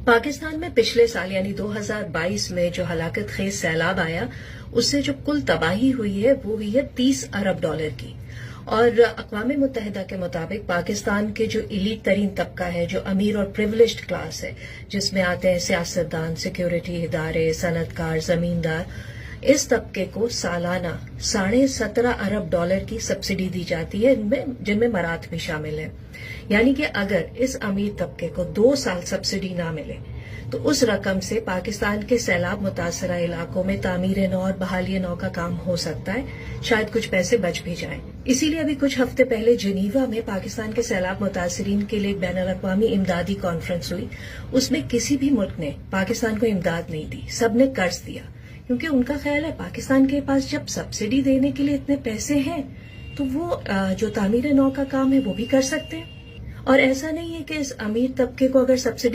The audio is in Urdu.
پاکستان میں پچھلے سال یعنی 2022 میں جو ہلاکت خیز سیلاب آیا اس سے جو کل تباہی ہوئی ہے وہ ہوئی ہے 30 ارب ڈالر کی. اور اقوام متحدہ کے مطابق پاکستان کے جو ایلیٹ ترین طبقہ ہے، جو امیر اور پریولیجڈ کلاس ہے، جس میں آتے ہیں سیاستدان، سیکیورٹی ادارے، صنعت کار، زمیندار، اس طبقے کو سالانہ 17.5 ارب ڈالر کی سبسڈی دی جاتی ہے، جن میں مرات بھی شامل ہیں. یعنی کہ اگر اس امیر طبقے کو 2 سال سبسڈی نہ ملے تو اس رقم سے پاکستان کے سیلاب متاثرہ علاقوں میں تعمیر نو اور بحالی نو کا کام ہو سکتا ہے، شاید کچھ پیسے بچ بھی جائیں. اسی لیے ابھی کچھ ہفتے پہلے جنیوا میں پاکستان کے سیلاب متاثرین کے لیے ایک بین الاقوامی امدادی کانفرنس ہوئی. اس میں کسی بھی ملک نے پاکستان کو امداد نہیں دی، سب نے قرض دیا، کیونکہ ان کا خیال ہے پاکستان کے پاس جب سبسڈی دینے کے لیے اتنے پیسے ہیں تو وہ جو تعمیر نو کا کام ہے وہ بھی کر سکتے ہیں. اور ایسا نہیں ہے کہ اس امیر طبقے کو اگر سبسڈی